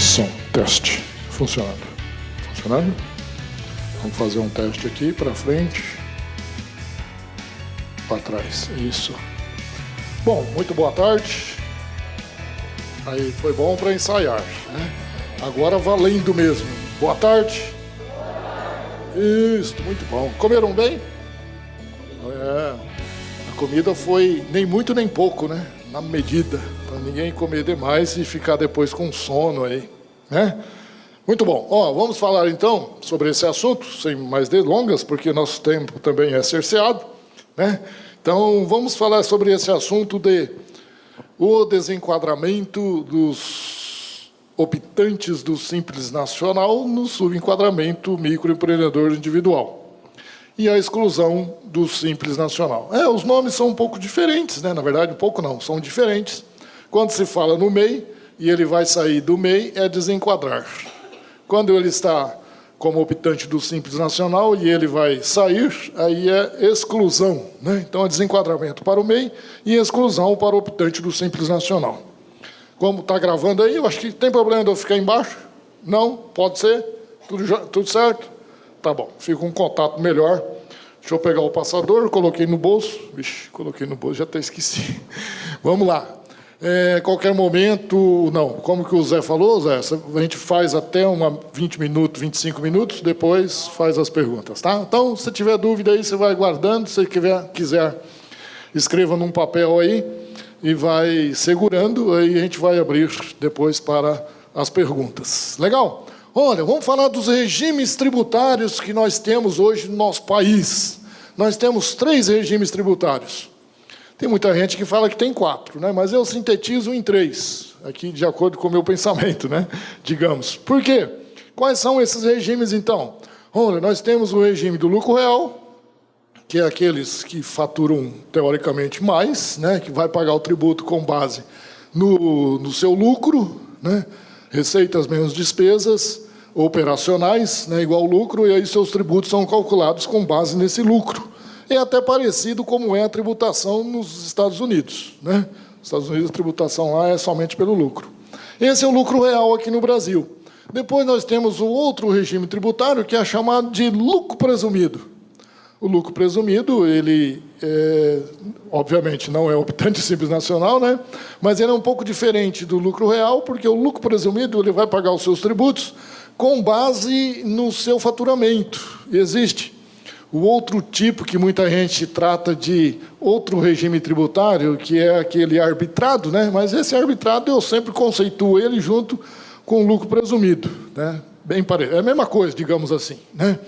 Som, teste, funcionando. Funcionando? Vamos fazer um teste aqui, para frente, para trás, isso. Bom, muito boa tarde. Aí, foi bom para ensaiar, né? Agora valendo mesmo. Boa tarde. Isso, muito bom. Comeram bem? É, a comida foi nem muito nem pouco, né? Na medida, para ninguém comer demais e ficar depois com sono aí, né? Muito bom. Ó, vamos falar então sobre esse assunto, sem mais delongas, porque nosso tempo também é cerceado, né? Então, vamos falar sobre esse assunto de o desenquadramento dos optantes do Simples Nacional no subenquadramento microempreendedor individual e a exclusão do Simples Nacional. Os nomes são um pouco diferentes, né? Na verdade, um pouco não, são diferentes. Quando se fala no MEI e ele vai sair do MEI, é desenquadrar. Quando ele está como optante do Simples Nacional e ele vai sair, aí é exclusão, né? Então, é desenquadramento para o MEI e exclusão para o optante do Simples Nacional. Como está gravando aí, eu acho que tem problema de eu ficar embaixo? Não? Pode ser? Tudo certo? Tá bom, fica um contato melhor. Deixa eu pegar o passador, coloquei no bolso. Vixe, coloquei no bolso, já até esqueci. Vamos lá. Qualquer momento, não, como que o Zé falou, Zé? A gente faz até 20 minutos, 25 minutos, depois faz as perguntas, tá? Então, se tiver dúvida aí, você vai guardando. Se quiser, escreva num papel aí e vai segurando, aí a gente vai abrir depois para as perguntas. Legal? Olha, vamos falar dos regimes tributários que nós temos hoje no nosso país. Nós temos 3 regimes tributários. Tem muita gente que fala que tem 4, né? Mas eu sintetizo em 3, aqui de acordo com o meu pensamento, né? Digamos. Por quê? Quais são esses regimes, então? Olha, nós temos o regime do lucro real, que é aqueles que faturam, teoricamente, mais, né? Que vai pagar o tributo com base no seu lucro, né? Receitas menos despesas operacionais, né? Igual lucro, e aí seus tributos são calculados com base nesse lucro. É até parecido como é a tributação nos Estados Unidos, né? Nos Estados Unidos, a tributação lá é somente pelo lucro. Esse é o lucro real aqui no Brasil. Depois nós temos o outro regime tributário, que é chamado de lucro presumido. O lucro presumido, ele, obviamente, não é optante Simples Nacional, né? Mas ele é um pouco diferente do lucro real, porque o lucro presumido ele vai pagar os seus tributos com base no seu faturamento. Existe o outro tipo que muita gente trata de outro regime tributário, que é aquele arbitrado, né? Mas esse arbitrado eu sempre conceituo ele junto com o lucro presumido, né? Bem parecido, é a mesma coisa, digamos assim, né?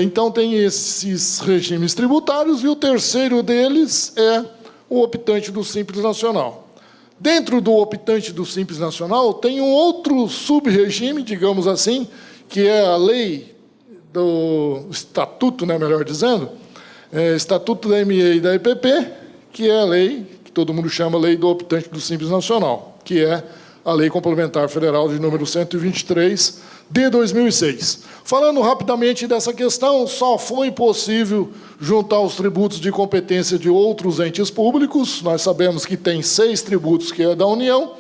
Então, tem esses regimes tributários, e o terceiro deles é o optante do Simples Nacional. Dentro do optante do Simples Nacional, tem um outro sub-regime, digamos assim, que é a lei do Estatuto, né, melhor dizendo, Estatuto da ME e da EPP, que é a lei, que todo mundo chama lei do optante do Simples Nacional, que é a Lei Complementar Federal de número 123, de 2006. Falando rapidamente dessa questão, só foi possível juntar os tributos de competência de outros entes públicos. Nós sabemos que tem 6 tributos que é da União,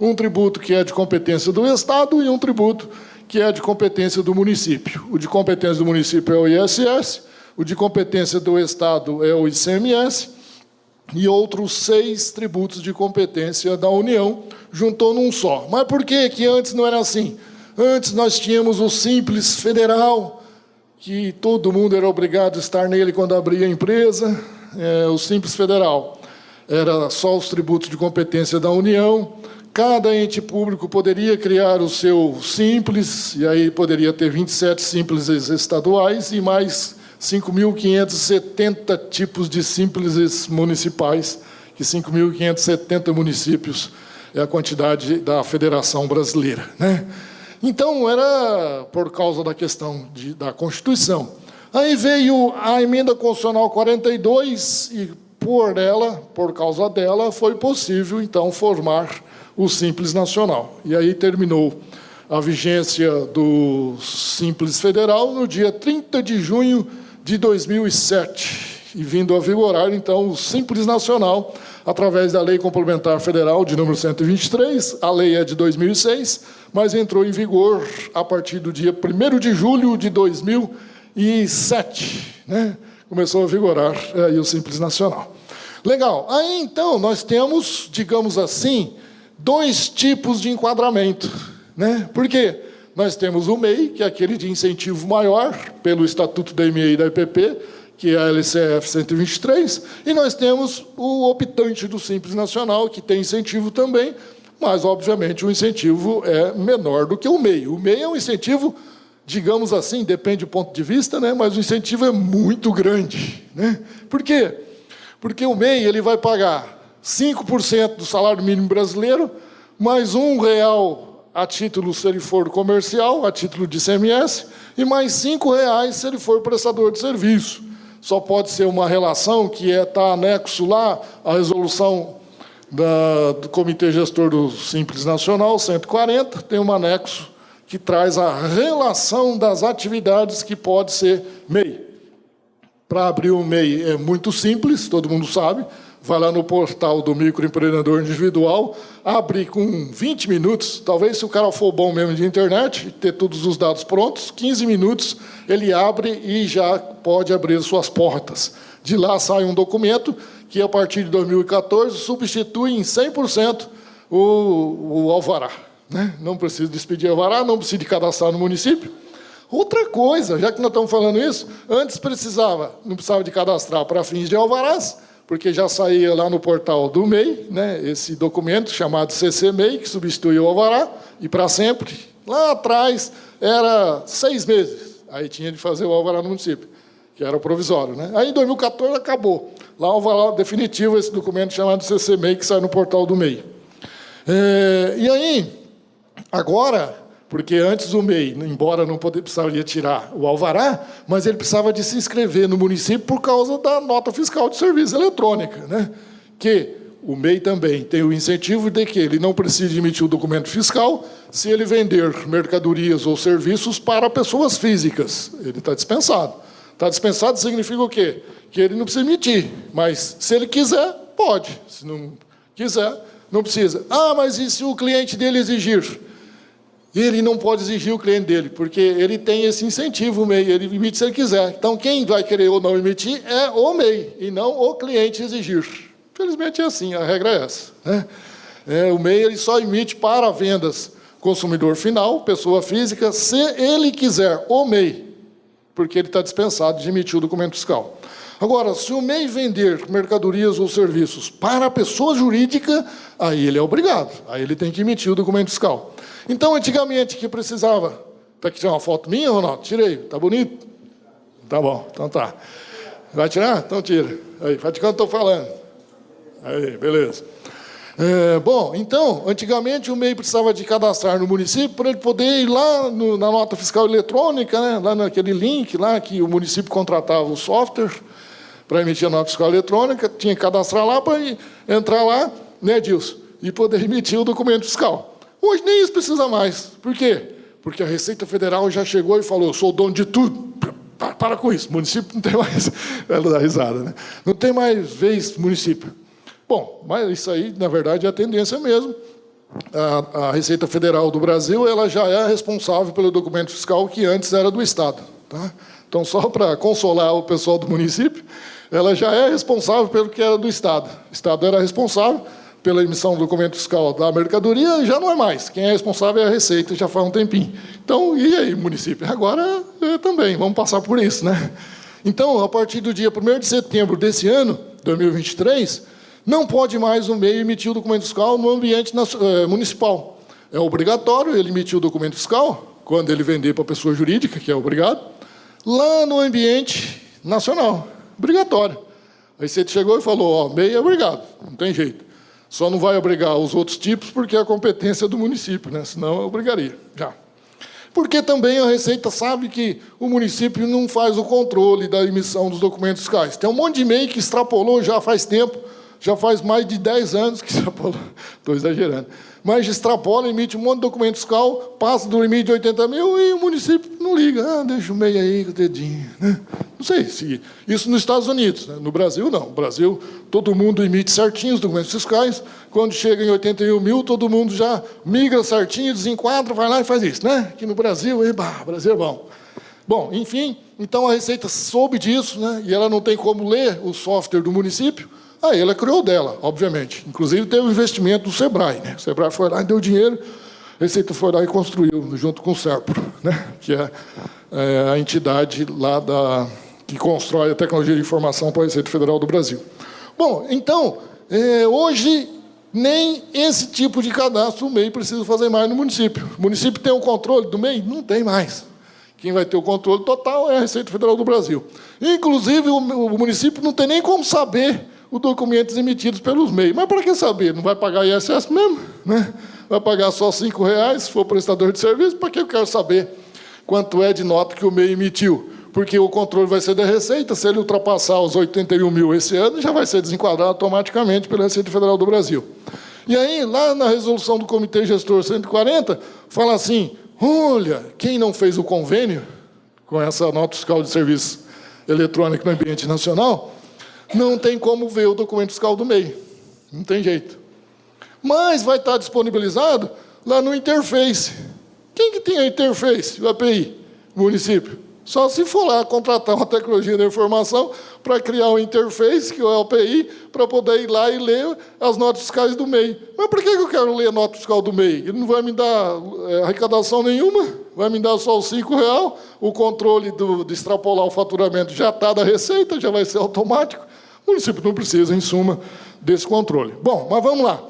um tributo que é de competência do Estado e um tributo que é de competência do município. O de competência do município é o ISS, o de competência do Estado é o ICMS, e outros 6 tributos de competência da União, juntou num só. Mas por que antes não era assim? Antes nós tínhamos o Simples Federal, que todo mundo era obrigado a estar nele quando abria a empresa. O Simples Federal era só os tributos de competência da União. Cada ente público poderia criar o seu Simples, e aí poderia ter 27 Simpleses estaduais e mais 5.570 tipos de Simpleses municipais, que 5.570 municípios é a quantidade da Federação Brasileira, né? Então, era por causa da questão da Constituição. Aí veio a Emenda Constitucional 42, e por causa dela, foi possível, então, formar o Simples Nacional. E aí terminou a vigência do Simples Federal no dia 30 de junho de 2007. e vindo a vigorar, então, o Simples Nacional, através da Lei Complementar Federal de número 123, a lei é de 2006, mas entrou em vigor a partir do dia 1º de julho de 2007, né? Começou a vigorar aí o Simples Nacional. Legal. Aí, então, nós temos, digamos assim, 2 tipos de enquadramento, né? Por quê? Nós temos o MEI, que é aquele de incentivo maior, pelo Estatuto da ME e da EPP, que é a LCF 123, e nós temos o optante do Simples Nacional, que tem incentivo também, mas, obviamente, o incentivo é menor do que o MEI. O MEI é um incentivo, digamos assim, depende do ponto de vista, né? Mas o incentivo é muito grande, né? Por quê? Porque o MEI ele vai pagar 5% do salário mínimo brasileiro, mais R$1 a título se ele for comercial, a título de ICMS, e mais R$5 se ele for prestador de serviço. Só pode ser uma relação que está anexo lá à resolução do Comitê Gestor do Simples Nacional, 140, tem um anexo que traz a relação das atividades que pode ser MEI. Para abrir o MEI é muito simples, todo mundo sabe. Vai lá no portal do microempreendedor individual, abre com 20 minutos, talvez se o cara for bom mesmo de internet, ter todos os dados prontos, 15 minutos, ele abre e já pode abrir suas portas. De lá sai um documento que, a partir de 2014, substitui em 100% o alvará, né? Não precisa despedir alvará, não precisa de cadastrar no município. Outra coisa, já que nós estamos falando isso, antes não precisava de cadastrar para fins de alvarás, porque já saía lá no portal do MEI, né, esse documento chamado CC-MEI, que substitui o alvará, e para sempre. Lá atrás era 6 meses, aí tinha de fazer o alvará no município, que era o provisório, né? Aí em 2014 acabou. Lá o alvará definitivo, esse documento chamado CC-MEI, que sai no portal do MEI. E aí, agora, porque antes o MEI, embora não precisaria tirar o alvará, mas ele precisava de se inscrever no município por causa da nota fiscal de serviço eletrônica, né? Que o MEI também tem o incentivo de que ele não precisa emitir o documento fiscal se ele vender mercadorias ou serviços para pessoas físicas. Ele está dispensado. Está dispensado significa o quê? Que ele não precisa emitir, mas se ele quiser, pode. Se não quiser, não precisa. Ah, mas e se o cliente dele exigir? Ele não pode exigir o cliente dele, porque ele tem esse incentivo, o MEI, ele emite se ele quiser. Então, quem vai querer ou não emitir é o MEI, e não o cliente exigir. Infelizmente é assim, a regra é essa, né? O MEI ele só emite para vendas consumidor final, pessoa física, se ele quiser, o MEI, porque ele está dispensado de emitir o documento fiscal. Agora, se o MEI vender mercadorias ou serviços para a pessoa jurídica, aí ele é obrigado, aí ele tem que emitir o documento fiscal. Então, antigamente, que precisava... Está aqui, tirar uma foto minha, Ronaldo? Tirei. Está bonito? Tá bom, então tá. Vai tirar? Então tira. Aí, faz de quanto estou falando. Aí, beleza. Bom, então, antigamente o MEI precisava de cadastrar no município para ele poder ir lá na nota fiscal eletrônica, né? Lá naquele link lá que o município contratava o software para emitir a nota fiscal eletrônica, tinha que cadastrar lá para entrar lá, né, Dilson? E poder emitir o documento fiscal. Hoje nem isso precisa mais. Por quê? Porque a Receita Federal já chegou e falou, eu sou o dono de tudo. Para com isso. O município não tem mais... Ela dá risada, né? Não tem mais vez município. Bom, mas isso aí, na verdade, é a tendência mesmo. A Receita Federal do Brasil ela já é responsável pelo documento fiscal que antes era do Estado. Tá? Então, só para consolar o pessoal do município, ela já é responsável pelo que era do Estado. O Estado era responsável pela emissão do documento fiscal da mercadoria, já não é mais. Quem é responsável é a Receita, já faz um tempinho. Então, e aí, município? Agora também, vamos passar por isso, né? Então, a partir do dia 1º de setembro desse ano, 2023, não pode mais o MEI emitir o documento fiscal no ambiente municipal. É obrigatório ele emitir o documento fiscal, quando ele vender para a pessoa jurídica, que é obrigado, lá no ambiente nacional. Obrigatório. Aí você chegou e falou, ó, MEI é obrigado, não tem jeito. Só não vai obrigar os outros tipos porque é a competência do município, né? Senão eu obrigaria. Já. Porque também a Receita sabe que o município não faz o controle da emissão dos documentos fiscais. Tem um monte de MEI que extrapolou já faz tempo, já faz mais de 10 anos que extrapolou. Estou exagerando. Mas extrapola, emite um monte de documento fiscal, passa do limite de 80 mil e o município não liga. Ah, deixa o MEI aí com o dedinho, né? Não sei se isso nos Estados Unidos, né? No Brasil, não. No Brasil, todo mundo emite certinho os documentos fiscais. Quando chega em 81 mil, todo mundo já migra certinho, desenquadra, vai lá e faz isso, né? Aqui no Brasil, Brasil é bom. Bom, enfim, então a Receita soube disso, né? E ela não tem como ler o software do município. Aí ela criou dela, obviamente. Inclusive, teve o investimento do Sebrae, né? O Sebrae foi lá e deu dinheiro, a Receita foi lá e construiu, junto com o SERPRO, né? Que é a entidade lá que constrói a tecnologia de informação para a Receita Federal do Brasil. Bom, então, hoje, nem esse tipo de cadastro o MEI precisa fazer mais no município. O município tem o controle do MEI? Não tem mais. Quem vai ter o controle total é a Receita Federal do Brasil. Inclusive, o município não tem nem como saber os documentos emitidos pelos MEI. Mas para que saber? Não vai pagar ISS mesmo? Né? Vai pagar só R$5 se for prestador de serviço? Para que eu quero saber quanto é de nota que o MEI emitiu? Porque o controle vai ser da Receita. Se ele ultrapassar os 81 mil esse ano, já vai ser desenquadrado automaticamente pela Receita Federal do Brasil. E aí, lá na resolução do Comitê Gestor 140, fala assim, olha, quem não fez o convênio com essa nota fiscal de serviço eletrônico no ambiente nacional, não tem como ver o documento fiscal do MEI. Não tem jeito. Mas vai estar disponibilizado lá no Interface. Quem que tem a Interface, o API? O município. Só se for lá contratar uma tecnologia da informação para criar um interface, que é o API, para poder ir lá e ler as notas fiscais do MEI. Mas por que eu quero ler a nota fiscal do MEI? Ele não vai me dar arrecadação nenhuma, vai me dar só os R$5, o controle de extrapolar o faturamento já está da Receita, já vai ser automático. O município não precisa, em suma, desse controle. Bom, mas vamos lá.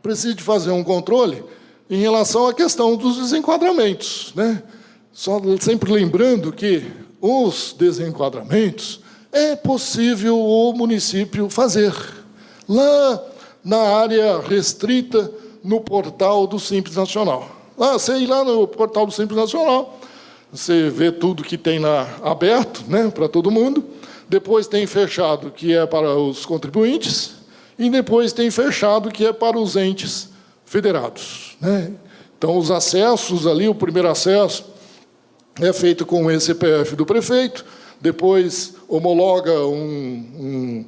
Precisa de fazer um controle em relação à questão dos desenquadramentos, né? Só sempre lembrando que os desenquadramentos é possível o município fazer. Lá na área restrita, no portal do Simples Nacional. Você ir lá no portal do Simples Nacional, você vê tudo que tem lá aberto, né, para todo mundo. Depois tem fechado, que é para os contribuintes. E depois tem fechado, que é para os entes federados, né? Então, os acessos ali, o primeiro acesso é feito com o CPF do prefeito, depois homologa um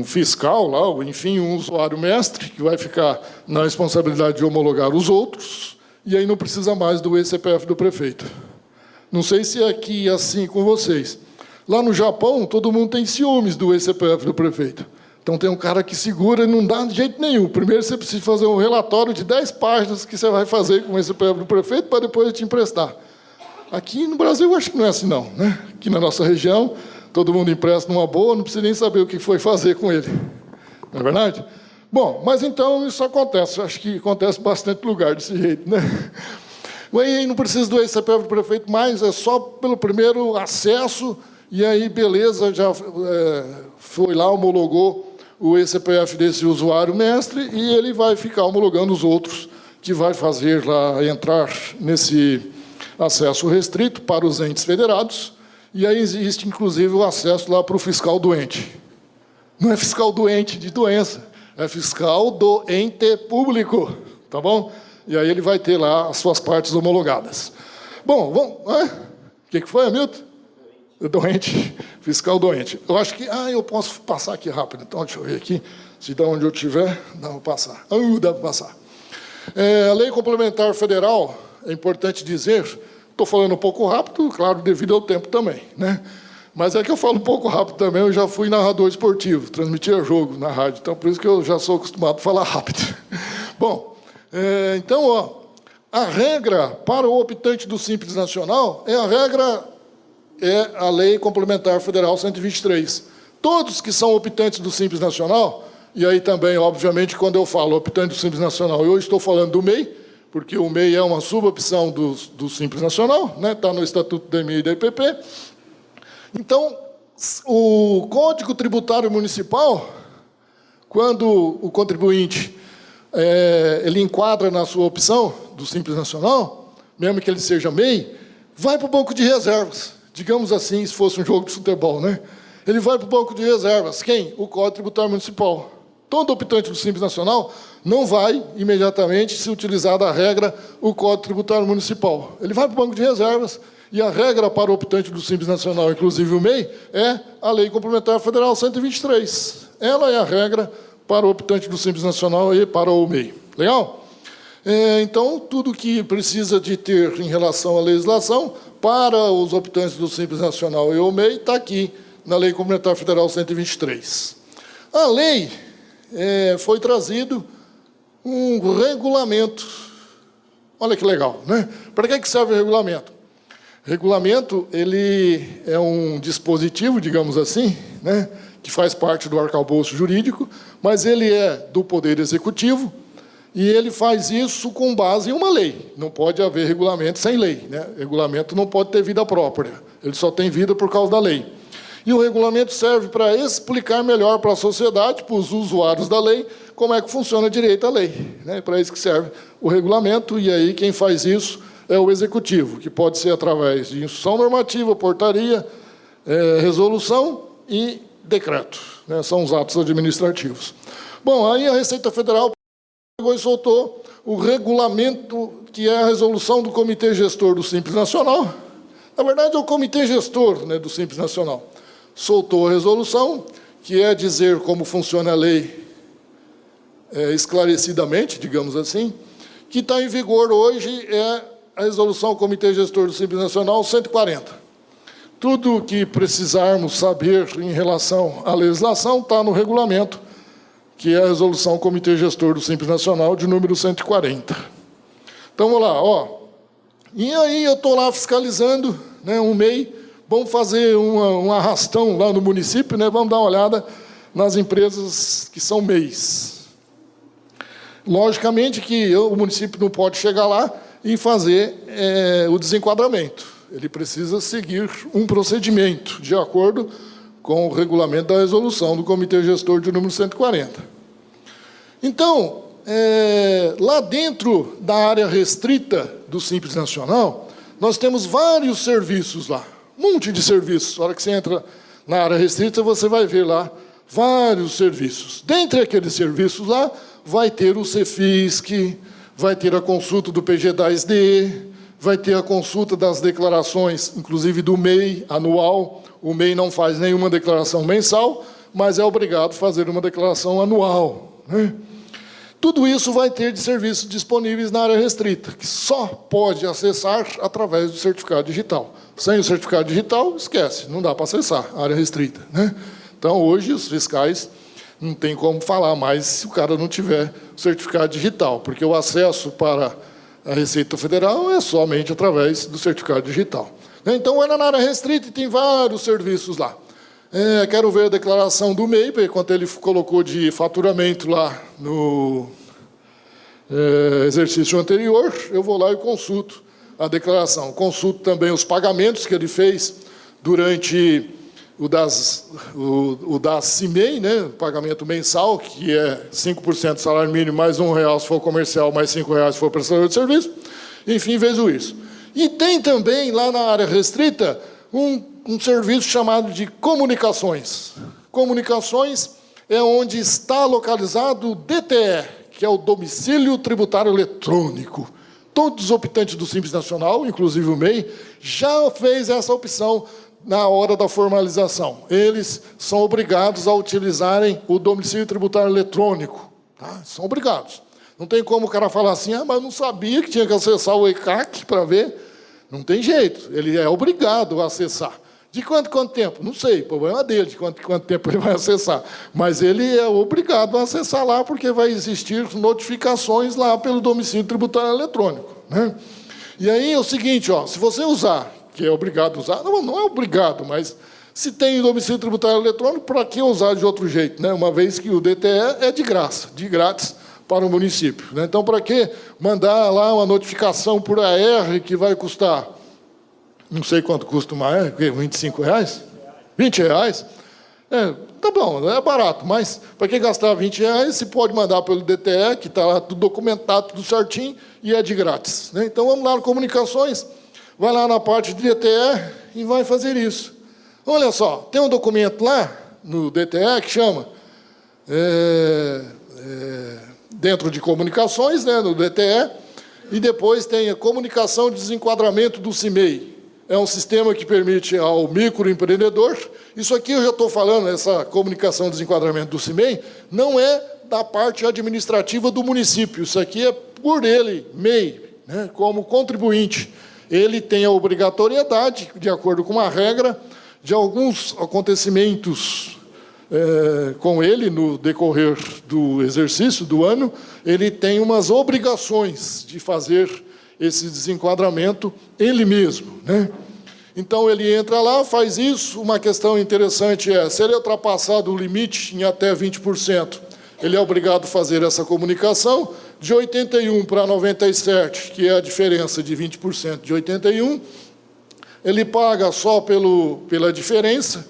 fiscal lá, ou enfim, um usuário mestre, que vai ficar na responsabilidade de homologar os outros, e aí não precisa mais do CPF do prefeito. Não sei se é aqui assim com vocês. Lá no Japão, todo mundo tem ciúmes do CPF do prefeito. Então, tem um cara que segura e não dá de jeito nenhum. Primeiro, você precisa fazer um relatório de 10 páginas que você vai fazer com o CPF do prefeito para depois te emprestar. Aqui no Brasil, eu acho que não é assim, não, né? Aqui na nossa região, todo mundo empresta numa boa, não precisa nem saber o que foi fazer com ele. Não é verdade? Bom, mas então isso acontece. Acho que acontece em bastante lugar desse jeito, né? Aí não precisa do CPF do prefeito mais, é só pelo primeiro acesso, e aí, beleza, já foi lá, homologou o CPF desse usuário mestre, e ele vai ficar homologando os outros, que vai fazer lá, entrar nesse acesso restrito para os entes federados, e aí existe, inclusive, o acesso lá para o fiscal doente. Não é fiscal doente de doença, é fiscal do ente público, tá bom? E aí ele vai ter lá as suas partes homologadas. Bom, vamos... O que foi, Hamilton? Doente, fiscal doente. Eu acho que... eu posso passar aqui rápido, então deixa eu ver aqui, se dá onde eu estiver, dá para passar. Dá para passar. A Lei Complementar Federal, é importante dizer, estou falando um pouco rápido, claro, devido ao tempo também, né? Mas é que eu falo um pouco rápido também, eu já fui narrador esportivo, transmitia jogo na rádio, então por isso que eu já sou acostumado a falar rápido. Bom, então, a regra para o optante do Simples Nacional é a Lei Complementar Federal 123. Todos que são optantes do Simples Nacional, e aí também, obviamente, quando eu falo optante do Simples Nacional, eu estou falando do MEI, porque o MEI é uma subopção do Simples Nacional, né? Está no Estatuto do MEI e da IPP. Então, o Código Tributário Municipal, quando o contribuinte ele enquadra na sua opção do Simples Nacional, mesmo que ele seja MEI, vai para o banco de reservas. Digamos assim, se fosse um jogo de futebol, né? Ele vai para o banco de reservas. Quem? O Código Tributário Municipal. Todo optante do Simples Nacional não vai imediatamente se utilizar da regra o Código Tributário Municipal. Ele vai para o banco de reservas E a regra para o optante do Simples Nacional, inclusive o MEI, é a Lei Complementar Federal 123. Ela é a regra para o optante do Simples Nacional e para o MEI. Legal? Então, tudo que precisa de ter em relação à legislação para os optantes do Simples Nacional e o MEI está aqui na Lei Complementar Federal 123. A lei foi trazido um regulamento. Olha que legal, né? Para que serve o regulamento? Regulamento, ele é um dispositivo, digamos assim, né, que faz parte do arcabouço jurídico, mas ele é do Poder Executivo e ele faz isso com base em uma lei. Não pode haver regulamento sem lei, né? Regulamento não pode ter vida própria, ele só tem vida por causa da lei. E o regulamento serve para explicar melhor para a sociedade, para os usuários da lei, como é que funciona direito a lei. É para isso que serve o regulamento, e aí quem faz isso é o Executivo, que pode ser através de instrução normativa, portaria, resolução e decreto. Né? São os atos administrativos. Bom, aí a Receita Federal pegou e soltou o regulamento, que é a resolução do Comitê Gestor do Simples Nacional. Na verdade, é o Comitê Gestor, né, do Simples Nacional. Soltou a resolução, que é dizer como funciona a lei esclarecidamente, digamos assim, que está em vigor hoje é a resolução do Comitê Gestor do Simples Nacional 140. Tudo o que precisarmos saber em relação à legislação está no regulamento, que é a resolução do Comitê Gestor do Simples Nacional, de número 140. Então, vamos lá, ó. E aí eu estou lá fiscalizando, né, um MEI, vamos fazer um arrastão lá no município, né, vamos dar uma olhada nas empresas que são MEIs. Logicamente que o município não pode chegar lá e fazer o desenquadramento. Ele precisa seguir um procedimento de acordo com o regulamento da resolução do Comitê Gestor de número 140. Então, lá dentro da área restrita do Simples Nacional, nós temos vários serviços lá, um monte de serviços. Na hora que você entra na área restrita, você vai ver lá vários serviços. Dentre aqueles serviços lá, vai ter o Cefisc, vai ter a consulta do PG10D, vai ter a consulta das declarações, inclusive do MEI anual. O MEI não faz nenhuma declaração mensal, mas é obrigado a fazer uma declaração anual, né? Tudo isso vai ter de serviços disponíveis na área restrita, que só pode acessar através do certificado digital. Sem o certificado digital, esquece, não dá para acessar a área restrita, né? Então, hoje, os fiscais não tem como falar mais se o cara não tiver o certificado digital, porque o acesso para a Receita Federal é somente através do certificado digital. Então, olha na área restrita e tem vários serviços lá. Quero ver a declaração do MEI, ver quanto ele colocou de faturamento lá no exercício anterior, eu vou lá e consulto a declaração. Consulto também os pagamentos que ele fez durante o da CIMEI, né, pagamento mensal, que é 5% do salário mínimo, mais R$1 se for comercial, mais R$5 se for prestador de serviço. Enfim, vejo isso. E tem também, lá na área restrita, um serviço chamado de comunicações. Comunicações é onde está localizado o DTE, que é o Domicílio Tributário Eletrônico. Todos os optantes do Simples Nacional, inclusive o MEI, já fez essa opção na hora da formalização. Eles são obrigados a utilizarem o domicílio tributário eletrônico. Tá? São obrigados. Não tem como o cara falar assim, mas não sabia que tinha que acessar o ECAC para ver. Não tem jeito, ele é obrigado a acessar. De quanto tempo? Não sei, o problema dele, de quanto tempo ele vai acessar. Mas ele é obrigado a acessar lá, porque vai existir notificações lá pelo domicílio tributário eletrônico, né? E aí é o seguinte, ó, se você usar, que é obrigado a usar, não é obrigado, mas se tem domicílio tributário eletrônico, para que usar de outro jeito, né? Uma vez que o DTE é de graça, de grátis para o município, né? Então, para que mandar lá uma notificação por AR que vai custar, não sei quanto custa uma AR, R$25? R$20? Tá bom, é barato, mas para que gastar R$20, se pode mandar pelo DTE, que está lá tudo documentado, tudo certinho, e é de grátis, né? Então, vamos lá no Comunicações, vai lá na parte de DTE e vai fazer isso. Olha só, tem um documento lá no DTE que chama, dentro de comunicações, né, no DTE, e depois tem a comunicação de desenquadramento do CIMEI. é um sistema que permite ao microempreendedor, isso aqui eu já estou falando, essa comunicação de desenquadramento do CIMEI, não é da parte administrativa do município, isso aqui é por ele, MEI, né, como contribuinte. Ele tem a obrigatoriedade, de acordo com uma regra, de alguns acontecimentos com ele no decorrer do exercício do ano, ele tem umas obrigações de fazer esse desenquadramento ele mesmo, né? Então, ele entra lá, faz isso. Uma questão interessante é, se ele ultrapassar o limite em até 20%, ele é obrigado a fazer essa comunicação. De 81 para 97, que é a diferença de 20% de 81, ele paga só pela diferença,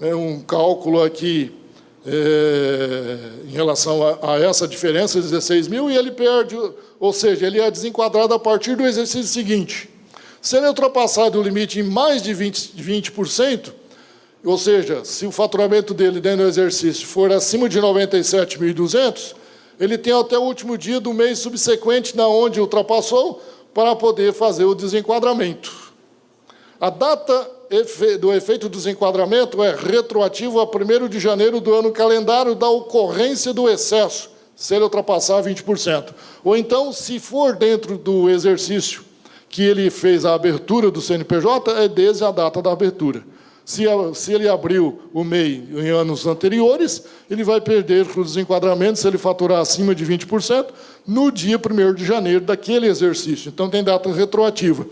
né, um cálculo aqui em relação a essa diferença, 16 mil, e ele perde, ou seja, ele é desenquadrado a partir do exercício seguinte. Se ele ultrapassar o limite em mais de 20%, ou seja, se o faturamento dele dentro do exercício for acima de 97.200, ele tem até o último dia do mês subsequente, na onde ultrapassou, para poder fazer o desenquadramento. A data do efeito do desenquadramento é retroativo a 1º de janeiro do ano calendário da ocorrência do excesso, se ele ultrapassar 20%. Ou então, se for dentro do exercício que ele fez a abertura do CNPJ, é desde a data da abertura. Se ele abriu o MEI em anos anteriores, ele vai perder o desenquadramento, se ele faturar acima de 20%, no dia 1º de janeiro daquele exercício. Então, tem data retroativa.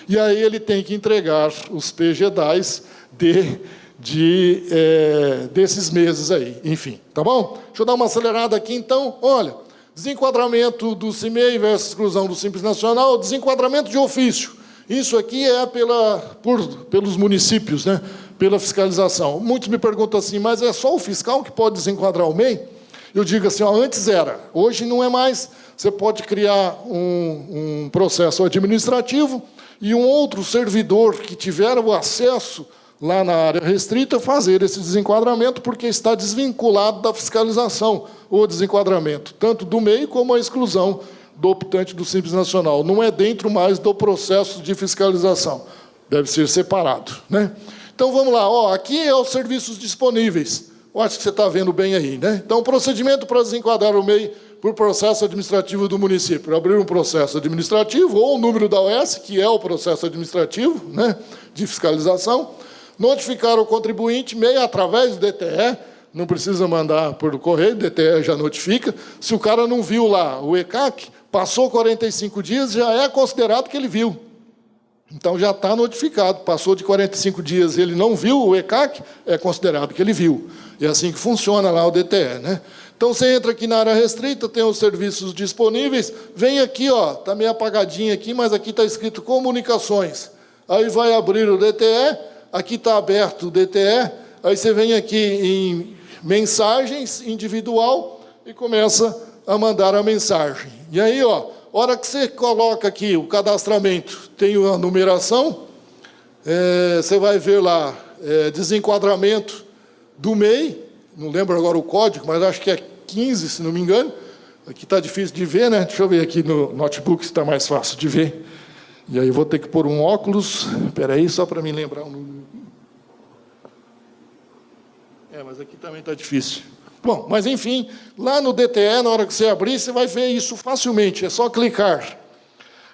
E aí ele tem que entregar os PGDAs desses meses aí. Enfim, tá bom? Deixa eu dar uma acelerada aqui, então. Olha, desenquadramento do CIMEI versus exclusão do Simples Nacional, desenquadramento de ofício. Isso aqui é pelos municípios, né? Pela fiscalização. Muitos me perguntam assim, mas é só o fiscal que pode desenquadrar o MEI? Eu digo assim, ó, antes era, hoje não é mais. Você pode criar um processo administrativo e um outro servidor que tiver o acesso lá na área restrita fazer esse desenquadramento, porque está desvinculado da fiscalização, o desenquadramento, tanto do MEI como a exclusão do optante do Simples Nacional. Não é dentro mais do processo de fiscalização. Deve ser separado, né? Então, vamos lá. Ó, aqui é os serviços disponíveis. Eu acho que você está vendo bem aí, né? Então, procedimento para desenquadrar o MEI por processo administrativo do município. Abrir um processo administrativo ou o número da OS, que é o processo administrativo, né, de fiscalização. Notificar o contribuinte MEI através do DTE. Não precisa mandar por correio, o DTE já notifica. Se o cara não viu lá o ECAC, passou 45 dias, já é considerado que ele viu. Então, já está notificado. Passou de 45 dias, ele não viu o ECAC, é considerado que ele viu. É assim que funciona lá o DTE, né? Então, você entra aqui na área restrita, tem os serviços disponíveis. Vem aqui, ó, está meio apagadinho aqui, mas aqui está escrito comunicações. Aí vai abrir o DTE, aqui está aberto o DTE, aí você vem aqui em mensagens individual e começa a mandar a mensagem. E aí, ó, hora que você coloca aqui o cadastramento, tem a numeração, você vai ver lá, desenquadramento do MEI, não lembro agora o código, mas acho que é 15, se não me engano. Aqui está difícil de ver, né? Deixa eu ver aqui no notebook se está mais fácil de ver. E aí vou ter que pôr um óculos. Espera aí, só para me lembrar o número. Mas aqui também está difícil. Bom, mas enfim, lá no DTE, na hora que você abrir, você vai ver isso facilmente. É só clicar.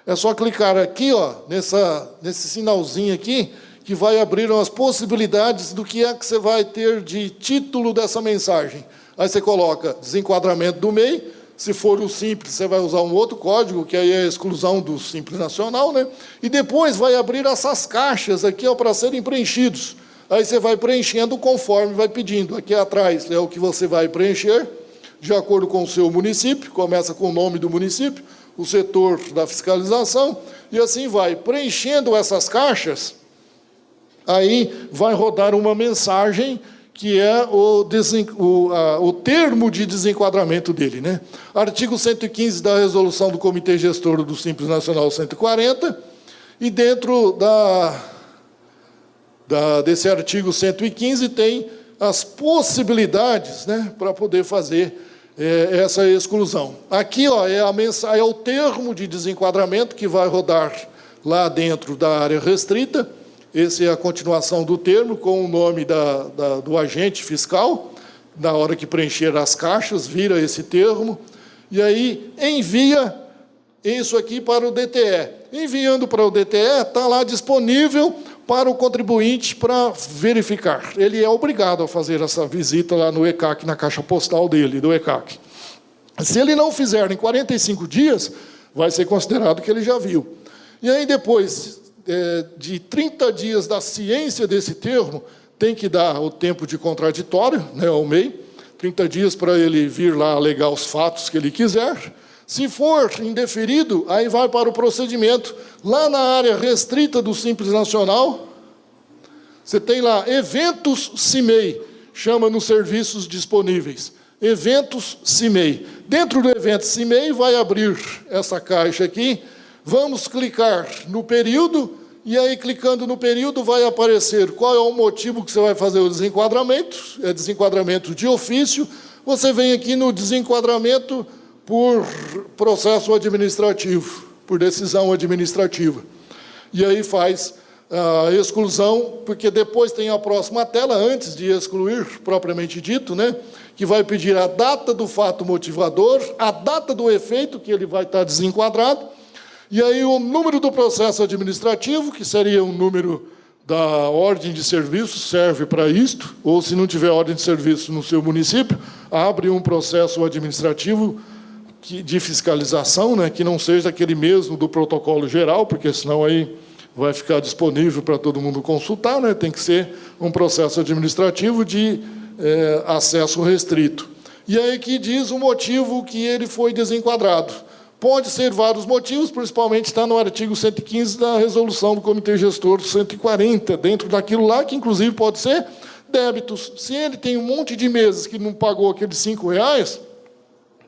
É só clicar aqui, ó, nesse sinalzinho aqui, que vai abrir as possibilidades do que é que você vai ter de título dessa mensagem. Aí você coloca desenquadramento do MEI. Se for o Simples, você vai usar um outro código, que aí é a exclusão do Simples Nacional, né? E depois vai abrir essas caixas aqui, ó, para serem preenchidos. Aí você vai preenchendo conforme vai pedindo. Aqui atrás é o que você vai preencher, de acordo com o seu município. Começa com o nome do município, o setor da fiscalização, e assim vai. Preenchendo essas caixas, aí vai rodar uma mensagem que é o termo de desenquadramento dele, né? Artigo 115 da resolução do Comitê Gestor do Simples Nacional 140, e dentro desse artigo 115 tem as possibilidades, né, para poder fazer essa exclusão. Aqui, ó, é o termo de desenquadramento que vai rodar lá dentro da área restrita. Essa é a continuação do termo, com o nome do agente fiscal. Na hora que preencher as caixas, vira esse termo, e aí envia isso aqui para o DTE. Enviando para o DTE, está lá disponível para o contribuinte para verificar. Ele é obrigado a fazer essa visita lá no ECAC, na caixa postal dele, do ECAC. Se ele não fizer em 45 dias, vai ser considerado que ele já viu. E aí, depois de 30 dias da ciência desse termo, tem que dar o tempo de contraditório, né, ao MEI, 30 dias para ele vir lá alegar os fatos que ele quiser. Se for indeferido, aí vai para o procedimento. Lá na área restrita do Simples Nacional, você tem lá eventos CIMEI, chama nos serviços disponíveis. Eventos CIMEI. Dentro do evento CIMEI vai abrir essa caixa aqui, vamos clicar no período, e aí, clicando no período, vai aparecer qual é o motivo que você vai fazer o desenquadramento. É desenquadramento de ofício. Você vem aqui no desenquadramento por processo administrativo, por decisão administrativa. E aí faz a exclusão, porque depois tem a próxima tela, antes de excluir, propriamente dito, né, que vai pedir a data do fato motivador, a data do efeito que ele vai estar desenquadrado, e aí o número do processo administrativo, que seria o número da ordem de serviço, serve para isto, ou se não tiver ordem de serviço no seu município, abre um processo administrativo de fiscalização, né, que não seja aquele mesmo do protocolo geral, porque senão aí vai ficar disponível para todo mundo consultar, né, tem que ser um processo administrativo de acesso restrito. E aí que diz o motivo que ele foi desenquadrado. Pode ser vários motivos, principalmente está no artigo 115 da resolução do Comitê Gestor 140, dentro daquilo lá, que inclusive pode ser débitos. Se ele tem um monte de meses que não pagou aqueles R$5,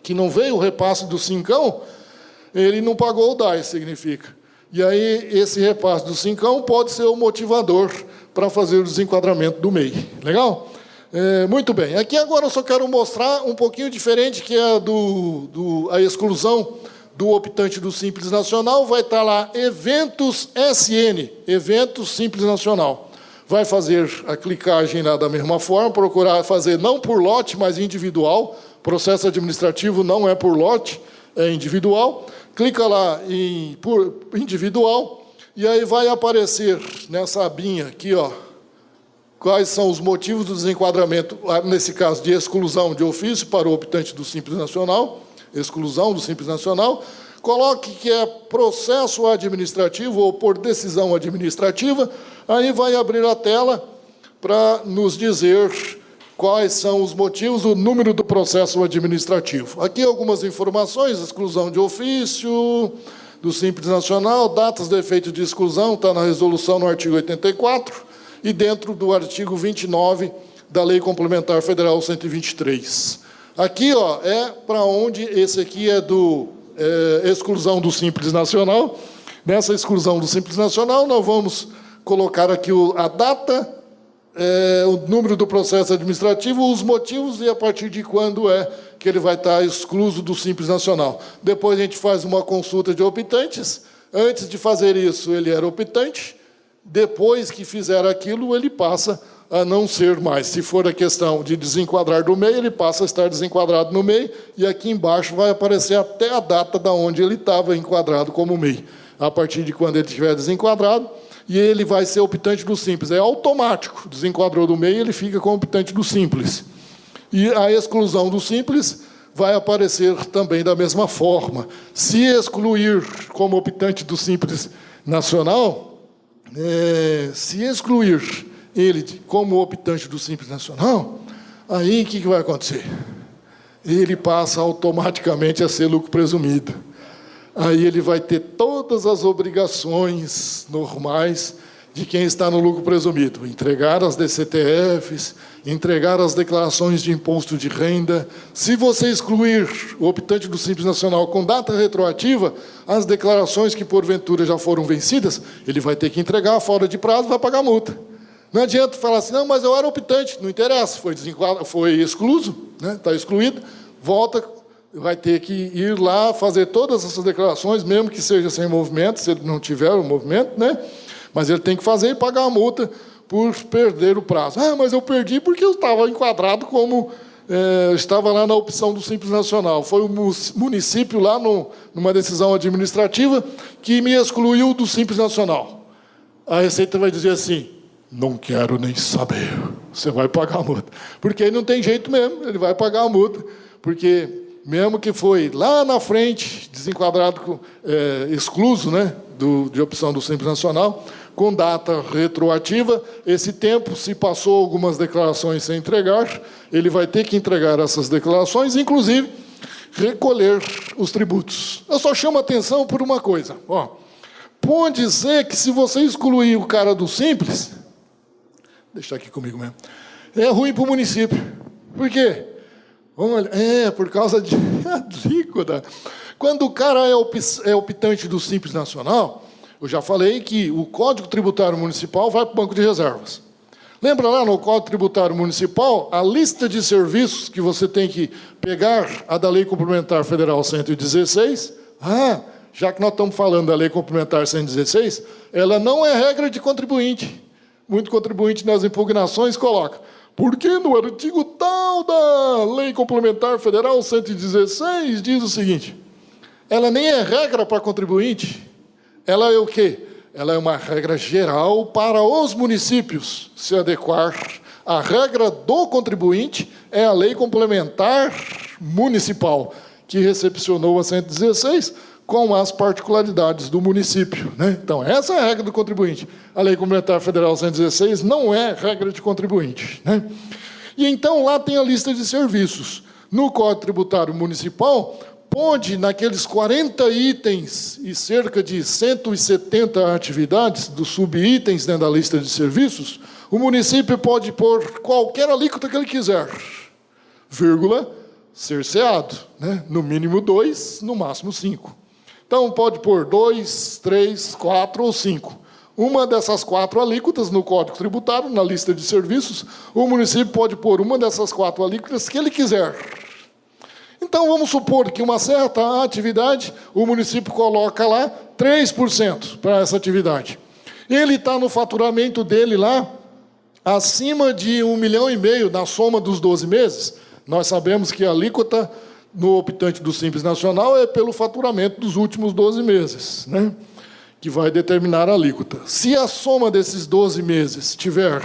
que não veio o repasse do cincão, ele não pagou o DAS, significa. E aí, esse repasse do cincão pode ser o motivador para fazer o desenquadramento do MEI. Legal? Muito bem. Aqui agora eu só quero mostrar um pouquinho diferente, que é a exclusão do optante do Simples Nacional. Vai estar lá eventos SN, eventos Simples Nacional. Vai fazer a clicagem lá da mesma forma, procurar fazer não por lote, mas individual. Processo administrativo não é por lote, é individual. Clica lá em por individual, e aí vai aparecer nessa abinha aqui, ó, quais são os motivos do desenquadramento, nesse caso de exclusão de ofício para o optante do Simples Nacional, exclusão do Simples Nacional. Coloque que é processo administrativo ou por decisão administrativa, aí vai abrir a tela para nos dizer quais são os motivos, o número do processo administrativo. Aqui algumas informações: exclusão de ofício do Simples Nacional, datas do efeito de exclusão, está na resolução no artigo 84, e dentro do artigo 29 da Lei Complementar Federal 123. Aqui, ó, é para onde esse aqui é do exclusão do Simples Nacional. Nessa exclusão do Simples Nacional, nós vamos colocar aqui a data, o número do processo administrativo, os motivos e a partir de quando é que ele vai estar excluso do Simples Nacional. Depois a gente faz uma consulta de optantes. Antes de fazer isso, ele era optante. Depois que fizer aquilo, ele passa a não ser mais. Se for a questão de desenquadrar do MEI, ele passa a estar desenquadrado no MEI, e aqui embaixo vai aparecer até a data da onde ele estava enquadrado como MEI. A partir de quando ele estiver desenquadrado, e ele vai ser optante do Simples. É automático. Desenquadrou do MEI, ele fica como optante do Simples. E a exclusão do Simples vai aparecer também da mesma forma. Se excluir como optante do Simples Nacional, se excluir ele como optante do Simples Nacional, aí o que vai acontecer? Ele passa automaticamente a ser lucro presumido. Aí ele vai ter todas as obrigações normais de quem está no lucro presumido: entregar as DCTFs, entregar as declarações de imposto de renda. Se você excluir o optante do Simples Nacional com data retroativa, as declarações que porventura já foram vencidas, ele vai ter que entregar fora de prazo, vai pagar multa. Não adianta falar assim: não, mas eu era optante. Não interessa, foi excluso, né? Está excluído, volta, vai ter que ir lá fazer todas essas declarações, mesmo que seja sem movimento, se ele não tiver o movimento, né? Mas ele tem que fazer e pagar a multa por perder o prazo. Ah, mas eu perdi porque eu estava enquadrado como... estava lá na opção do Simples Nacional. Foi o município lá, numa decisão administrativa, que me excluiu do Simples Nacional. A Receita vai dizer assim, não quero nem saber, você vai pagar a multa. Porque aí não tem jeito mesmo, ele vai pagar a multa, porque mesmo que foi lá na frente, desenquadrado, excluso, né, de opção do Simples Nacional, com data retroativa, esse tempo, se passou algumas declarações sem entregar, ele vai ter que entregar essas declarações, inclusive recolher os tributos. Eu só chamo a atenção por uma coisa. Pode ser que se você excluir o cara do Simples, deixa aqui comigo mesmo, é ruim para o município. Por quê? Olha, por causa de alíquota. Quando o cara é optante do Simples Nacional, eu já falei que o Código Tributário Municipal vai para o Banco de Reservas. Lembra lá no Código Tributário Municipal, a lista de serviços que você tem que pegar a da Lei Complementar Federal 116? Já que nós estamos falando da Lei Complementar 116, ela não é regra de contribuinte. Muito contribuinte nas impugnações coloca, porque no artigo tal da Lei Complementar Federal 116 diz o seguinte, ela nem é regra para contribuinte, ela é o quê? Ela é uma regra geral para os municípios se adequar. A regra do contribuinte é a Lei Complementar Municipal, que recepcionou a 116 com as particularidades do município, né? Então, essa é a regra do contribuinte. A Lei Complementar Federal 116 não é regra de contribuinte, né? E então, lá tem a lista de serviços. No Código Tributário Municipal, pode, naqueles 40 itens e cerca de 170 atividades dos subitens dentro da lista de serviços, o município pode pôr qualquer alíquota que ele quiser, vírgula, cerceado, né? No mínimo 2, no máximo 5. Então, pode pôr 2, 3, 4 ou 5. Uma dessas 4 alíquotas no Código Tributário, na lista de serviços, o município pode pôr uma dessas 4 alíquotas que ele quiser. Então, vamos supor que uma certa atividade, o município coloca lá 3% para essa atividade. Ele está no faturamento dele lá, acima de 1,5 milhão na soma dos 12 meses. Nós sabemos que a alíquota no optante do Simples Nacional é pelo faturamento dos últimos 12 meses, né? Que vai determinar a alíquota. Se a soma desses 12 meses tiver...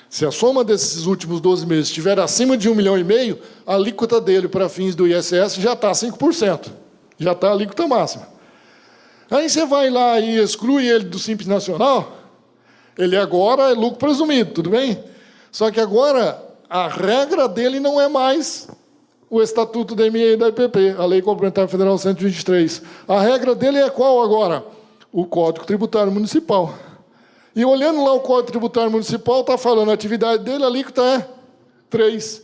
Se a soma desses últimos 12 meses estiver acima de 1,5 milhão, a alíquota dele para fins do ISS já está 5%. Já está a alíquota máxima. Aí você vai lá e exclui ele do Simples Nacional, ele agora é lucro presumido, tudo bem? Só que agora a regra dele não é mais o Estatuto da ME e da IPP, a Lei Complementar Federal 123. A regra dele é qual agora? O Código Tributário Municipal. E olhando lá o Código Tributário Municipal, está falando, a atividade dele, a alíquota é 3.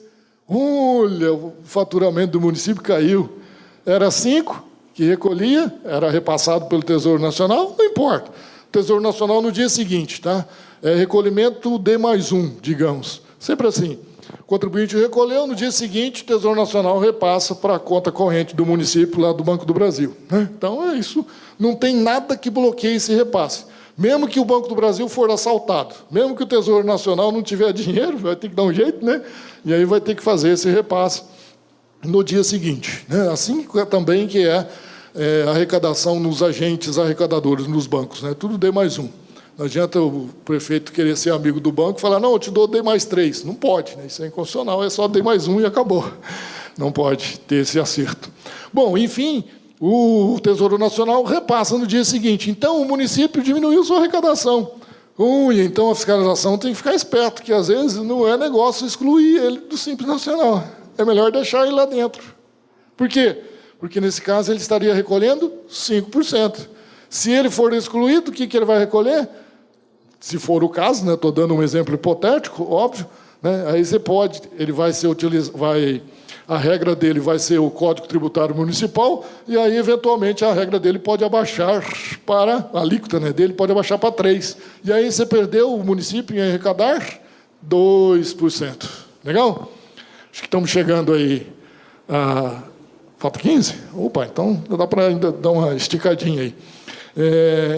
Olha, o faturamento do município caiu. Era 5, que recolhia, era repassado pelo Tesouro Nacional, não importa. O Tesouro Nacional no dia seguinte, tá? É recolhimento D+1, digamos. Sempre assim. O contribuinte recolheu, no dia seguinte, o Tesouro Nacional repassa para a conta corrente do município, lá do Banco do Brasil, né? Então, é isso. Não tem nada que bloqueie esse repasse. Mesmo que o Banco do Brasil for assaltado, mesmo que o Tesouro Nacional não tiver dinheiro, vai ter que dar um jeito, né? E aí vai ter que fazer esse repasse no dia seguinte, né? Assim também que é a arrecadação nos agentes arrecadadores, nos bancos, né? Tudo D+1. Não adianta o prefeito querer ser amigo do banco e falar, não, eu te dou D+3. Não pode, né? Isso é inconstitucional, é só D+1 e acabou. Não pode ter esse acerto. Bom, enfim... O Tesouro Nacional repassa no dia seguinte. Então, o município diminuiu sua arrecadação. Então, a fiscalização tem que ficar esperto, que, às vezes, não é negócio excluir ele do Simples Nacional. É melhor deixar ele lá dentro. Por quê? Porque, nesse caso, ele estaria recolhendo 5%. Se ele for excluído, o que ele vai recolher? Se for o caso, né, estou dando um exemplo hipotético, óbvio, né, aí você pode, ele vai ser utilizado... A regra dele vai ser o Código Tributário Municipal, e aí, eventualmente, a regra dele pode abaixar para... A alíquota, né, dele pode abaixar para 3%. E aí você perdeu o município em arrecadar 2%. Legal? Acho que estamos chegando aí a... Falta 15? Opa, então dá para ainda dar uma esticadinha aí.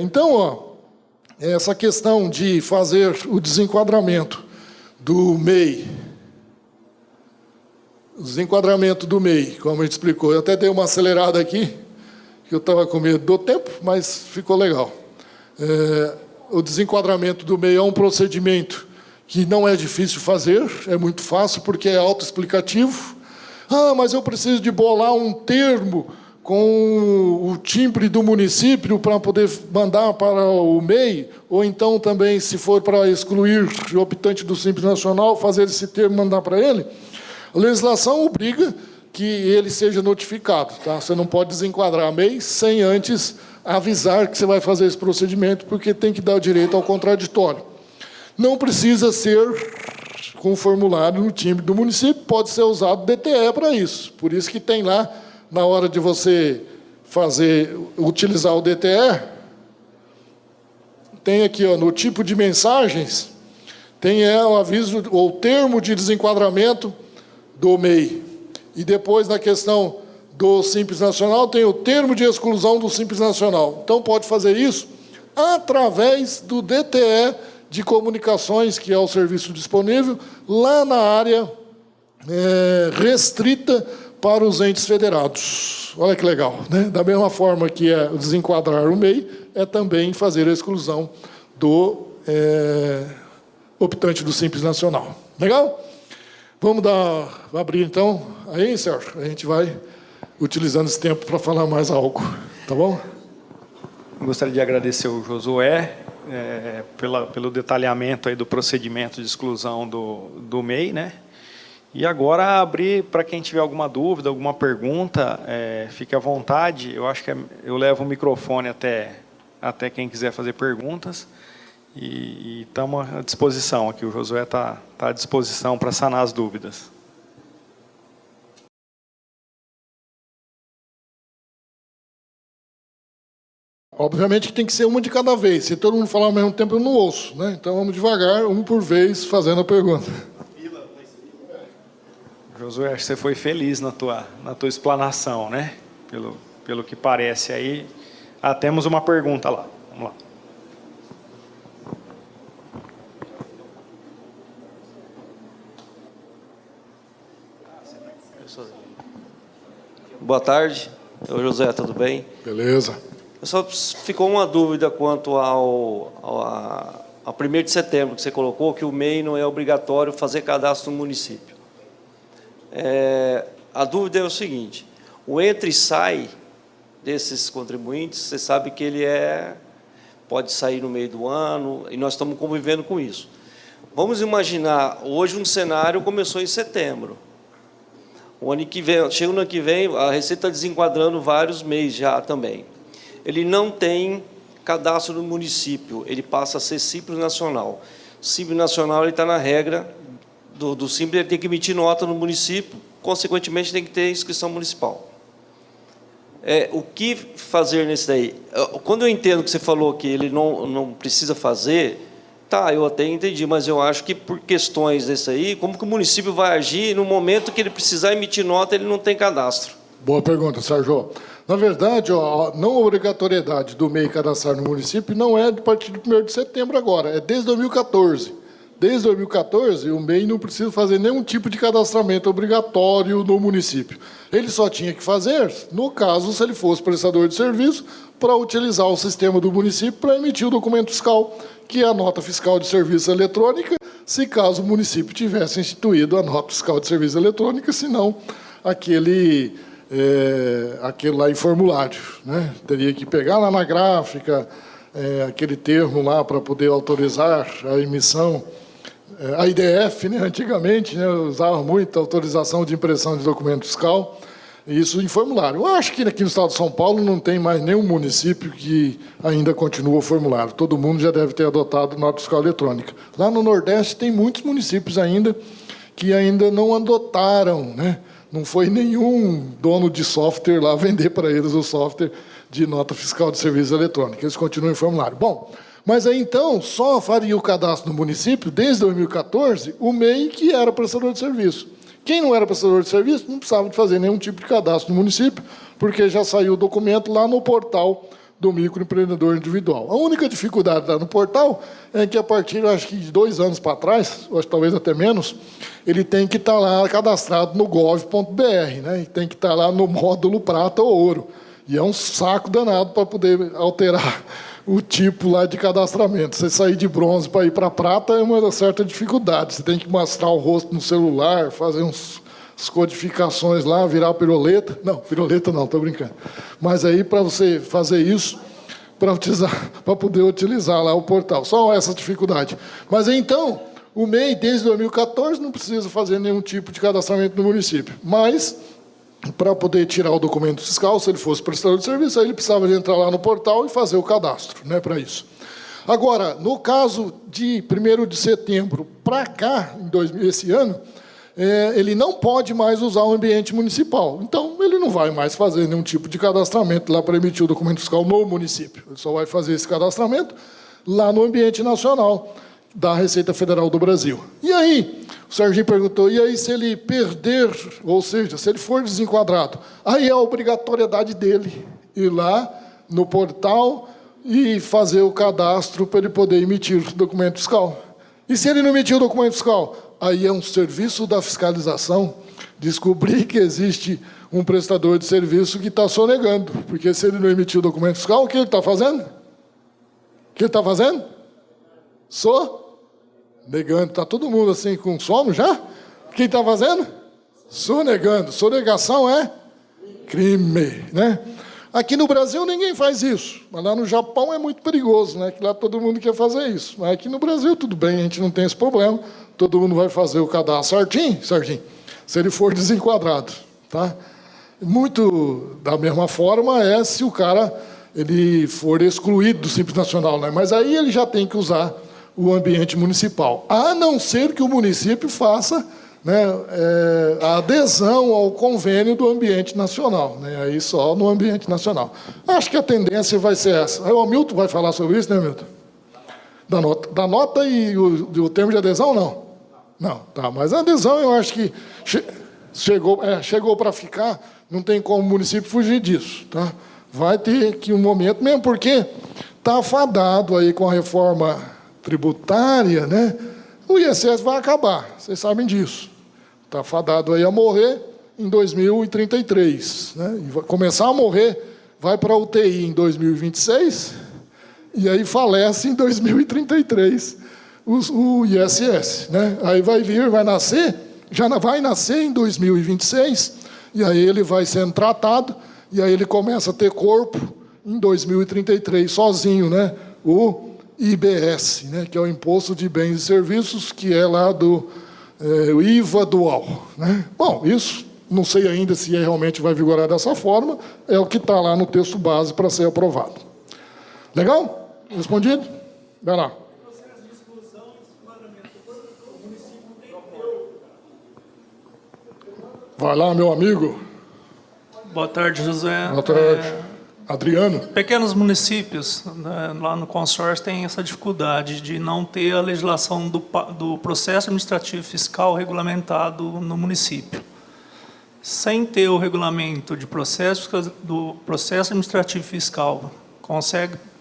Então, essa questão de fazer o desenquadramento do MEI. O desenquadramento do MEI, como a gente explicou. Eu até dei uma acelerada aqui, que eu estava com medo do tempo, mas ficou legal. O desenquadramento do MEI é um procedimento que não é difícil fazer, é muito fácil, porque é autoexplicativo. Ah, mas eu preciso de bolar um termo com o timbre do município para poder mandar para o MEI, ou então também, se for para excluir o optante do Simples Nacional, fazer esse termo e mandar para ele. A legislação obriga que ele seja notificado. Tá? Você não pode desenquadrar MEI sem antes avisar que você vai fazer esse procedimento, porque tem que dar o direito ao contraditório. Não precisa ser com formulário no timbre do município, pode ser usado DTE para isso. Por isso que tem lá, na hora de você utilizar o DTE, tem aqui, ó, no tipo de mensagens, tem o aviso, ou termo de desenquadramento do MEI. E depois, na questão do Simples Nacional, tem o termo de exclusão do Simples Nacional. Então, pode fazer isso através do DTE de comunicações, que é o serviço disponível, lá na área restrita para os entes federados. Olha que legal, né? Da mesma forma que é desenquadrar o MEI, é também fazer a exclusão do optante do Simples Nacional. Legal? Vamos abrir, então, aí, Sérgio, a gente vai utilizando esse tempo para falar mais algo, tá bom? Gostaria de agradecer ao Josué pelo detalhamento aí do procedimento de exclusão do MEI, né? E agora abrir para quem tiver alguma dúvida, alguma pergunta, fique à vontade. Eu acho que eu levo o microfone até quem quiser fazer perguntas. E estamos à disposição aqui. O Josué está à disposição para sanar as dúvidas. Obviamente que tem que ser uma de cada vez. Se todo mundo falar ao mesmo tempo, eu não ouço, né? Então vamos devagar, um por vez, fazendo a pergunta. Josué, você foi feliz na tua explanação, né? Pelo que parece aí. Temos uma pergunta lá. Vamos lá. Boa tarde. Oi, José, tudo bem? Beleza. Só ficou uma dúvida quanto ao 1º de setembro, que você colocou, que o MEI não é obrigatório fazer cadastro no município. A dúvida é o seguinte: o entra e sai desses contribuintes, você sabe que ele pode sair no meio do ano, e nós estamos convivendo com isso. Vamos imaginar, hoje um cenário começou em setembro. O ano que vem, chega no ano que vem, a Receita está desenquadrando vários MEIs já também. Ele não tem cadastro no município, ele passa a ser Simples Nacional. Simples Nacional está na regra do Simples, ele tem que emitir nota no município, consequentemente tem que ter inscrição municipal. O que fazer nesse daí? Quando eu entendo que você falou que ele não precisa fazer, tá, eu até entendi, mas eu acho que por questões desse aí, como que o município vai agir no momento que ele precisar emitir nota, ele não tem cadastro? Boa pergunta, Sérgio. Na verdade, a não obrigatoriedade do MEI cadastrar no município não é a partir do 1º de setembro agora, é desde 2014. Desde 2014, o MEI não precisa fazer nenhum tipo de cadastramento obrigatório no município. Ele só tinha que fazer, no caso, se ele fosse prestador de serviço, para utilizar o sistema do município para emitir o documento fiscal, que é a nota fiscal de serviço eletrônica, se caso o município tivesse instituído a nota fiscal de serviço eletrônica, senão aquele lá em formulário, né? Teria que pegar lá na gráfica aquele termo lá para poder autorizar a emissão. A IDF, né, antigamente, né, usava muito a autorização de impressão de documento fiscal, isso em formulário. Eu acho que aqui no estado de São Paulo não tem mais nenhum município que ainda continua o formulário. Todo mundo já deve ter adotado nota fiscal eletrônica. Lá no Nordeste tem muitos municípios ainda que ainda não adotaram, né? Não foi nenhum dono de software lá vender para eles o software de nota fiscal de serviço eletrônico. Eles continuam em formulário. Bom, mas aí então só faria o cadastro no município, desde 2014, o MEI que era prestador de serviço. Quem não era prestador de serviço não precisava de fazer nenhum tipo de cadastro no município, porque já saiu o documento lá no portal do microempreendedor individual. A única dificuldade lá no portal é que, a partir, acho que de 2 anos para trás, ou talvez até menos, ele tem que estar lá cadastrado no gov.br, né? E tem que estar lá no módulo prata ou ouro. E é um saco danado para poder alterar o tipo lá de cadastramento. Você sair de bronze para ir para prata é uma certa dificuldade. Você tem que mostrar o rosto no celular, fazer as codificações lá, virar piroleta. Não, piroleta não, estou brincando. Mas aí, para você fazer isso, para poder utilizar lá o portal. Só essa dificuldade. Mas então, o MEI, desde 2014, não precisa fazer nenhum tipo de cadastramento no município. Mas, para poder tirar o documento fiscal, se ele fosse prestador de serviço, aí ele precisava de entrar lá no portal e fazer o cadastro, né, para isso. Agora, no caso de 1º de setembro para cá, esse ano, ele não pode mais usar o ambiente municipal. Então, ele não vai mais fazer nenhum tipo de cadastramento lá para emitir o documento fiscal no município. Ele só vai fazer esse cadastramento lá no ambiente nacional da Receita Federal do Brasil. E aí, o Serginho perguntou, e aí se ele perder, ou seja, se ele for desenquadrado, aí é a obrigatoriedade dele ir lá no portal e fazer o cadastro para ele poder emitir o documento fiscal. E se ele não emitir o documento fiscal? Aí é um serviço da fiscalização descobrir que existe um prestador de serviço que está sonegando. Porque se ele não emitir o documento fiscal, o que ele está fazendo? O que ele está fazendo? Negando. Está todo mundo assim com sono já? Quem está fazendo? Sonegando. Sonegação é crime, né? Aqui no Brasil ninguém faz isso, mas lá no Japão é muito perigoso, né? Que lá todo mundo quer fazer isso. Mas aqui no Brasil tudo bem, a gente não tem esse problema. Todo mundo vai fazer o cadastro certinho, se ele for desenquadrado, tá? Muito da mesma forma é se o cara ele for excluído do Simples Nacional, né? Mas aí ele já tem que usar o ambiente municipal, a não ser que o município faça, né, a adesão ao convênio do ambiente nacional, né, aí só no ambiente nacional. Acho que a tendência vai ser essa. Aí o Hamilton vai falar sobre isso, né, Hamilton? Da nota e o termo de adesão, não? Não, tá, mas a adesão eu acho que chegou para ficar, não tem como o município fugir disso, tá? Vai ter que um momento, mesmo porque está afadado aí com a reforma tributária, né? O ISS vai acabar, vocês sabem disso. Está fadado aí a morrer em 2033, né? E vai começar a morrer, vai para a UTI em 2026 e aí falece em 2033 o ISS, né? Aí vai nascer, já vai nascer em 2026 e aí ele vai sendo tratado e aí ele começa a ter corpo em 2033 sozinho, né? O IBS, né, que é o Imposto de Bens e Serviços, que é lá do IVA dual, né? Bom, isso não sei ainda se realmente vai vigorar dessa forma, é o que está lá no texto base para ser aprovado. Legal? Respondido? Vai lá. Vai lá, meu amigo. Boa tarde, José. Boa tarde. Adriano. Pequenos municípios, né, lá no consórcio, têm essa dificuldade de não ter a legislação do processo administrativo fiscal regulamentado no município. Sem ter o regulamento do processo administrativo fiscal,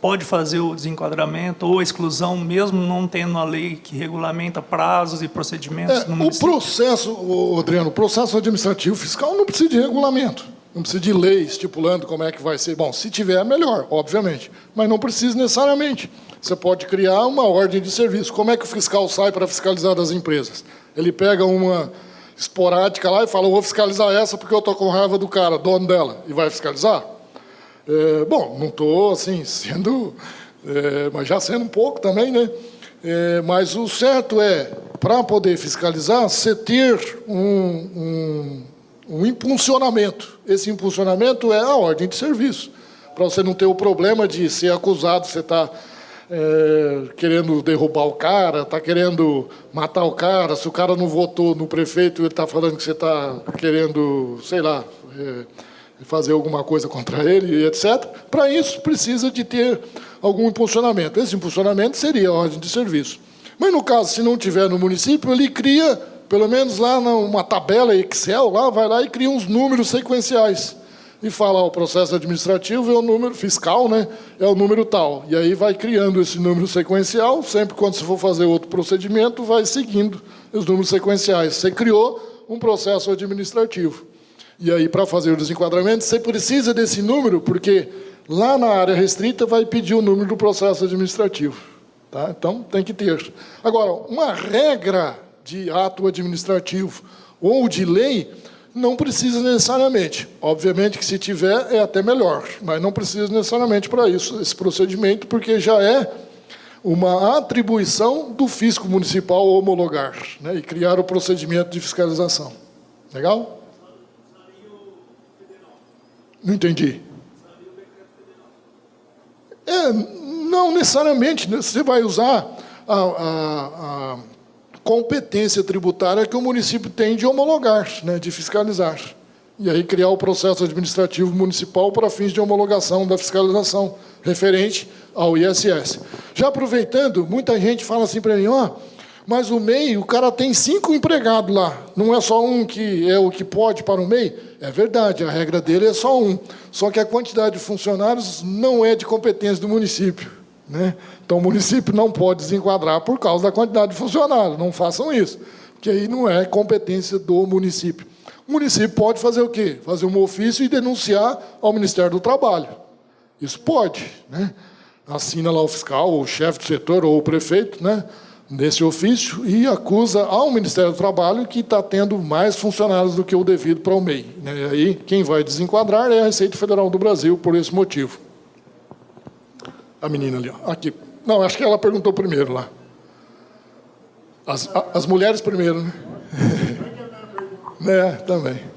pode fazer o desenquadramento ou a exclusão, mesmo não tendo a lei que regulamenta prazos e procedimentos no município? Adriano, o processo administrativo fiscal não precisa de regulamento. Não precisa de lei estipulando como é que vai ser. Bom, se tiver, é melhor, obviamente. Mas não precisa necessariamente. Você pode criar uma ordem de serviço. Como é que o fiscal sai para fiscalizar das empresas? Ele pega uma esporádica lá e fala, eu vou fiscalizar essa porque eu estou com raiva do cara, dono dela, e vai fiscalizar? Bom, não estou assim, sendo... mas já sendo um pouco também, né? Mas o certo é, para poder fiscalizar, você ter um impulsionamento. Esse impulsionamento é a ordem de serviço. Para você não ter o problema de ser acusado, você está querendo derrubar o cara, está querendo matar o cara, se o cara não votou no prefeito, ele está falando que você está querendo, sei lá, fazer alguma coisa contra ele, etc. Para isso, precisa de ter algum impulsionamento. Esse impulsionamento seria a ordem de serviço. Mas, no caso, se não tiver no município, ele cria... Pelo menos lá numa tabela Excel, lá vai lá e cria uns números sequenciais. e fala, o processo administrativo é o número fiscal, né? É o número tal. E aí vai criando esse número sequencial, sempre quando você for fazer outro procedimento, vai seguindo os números sequenciais. Você criou um processo administrativo. E aí, para fazer o desenquadramento, você precisa desse número, porque lá na área restrita vai pedir o número do processo administrativo. Tá? Então, tem que ter. Agora, uma regra de ato administrativo ou de lei não precisa necessariamente. Obviamente que, se tiver, é até melhor, mas não precisa necessariamente para isso, esse procedimento, porque já é uma atribuição do fisco municipal homologar, né, e criar o procedimento de fiscalização. Legal? Não entendi. Não necessariamente. Você vai usar a competência tributária que o município tem de homologar, né, de fiscalizar. E aí criar o processo administrativo municipal para fins de homologação da fiscalização referente ao ISS. Já aproveitando, muita gente fala assim para mim, mas o MEI, o cara tem 5 empregados lá, não é só um que é o que pode para o MEI? É verdade, a regra dele é só um. Só que a quantidade de funcionários não é de competência do município, né? Então, o município não pode desenquadrar por causa da quantidade de funcionários. Não façam isso, porque aí não é competência do município. O município pode fazer o quê? Fazer um ofício e denunciar ao Ministério do Trabalho. Isso pode, né? Assina lá o fiscal, ou o chefe do setor, ou o prefeito, né, nesse ofício, e acusa ao Ministério do Trabalho que está tendo mais funcionários do que o devido para o MEI. Né? E aí, quem vai desenquadrar é a Receita Federal do Brasil, por esse motivo. A menina ali, ó. Aqui. Não, acho que ela perguntou primeiro lá. As mulheres primeiro, né? Também.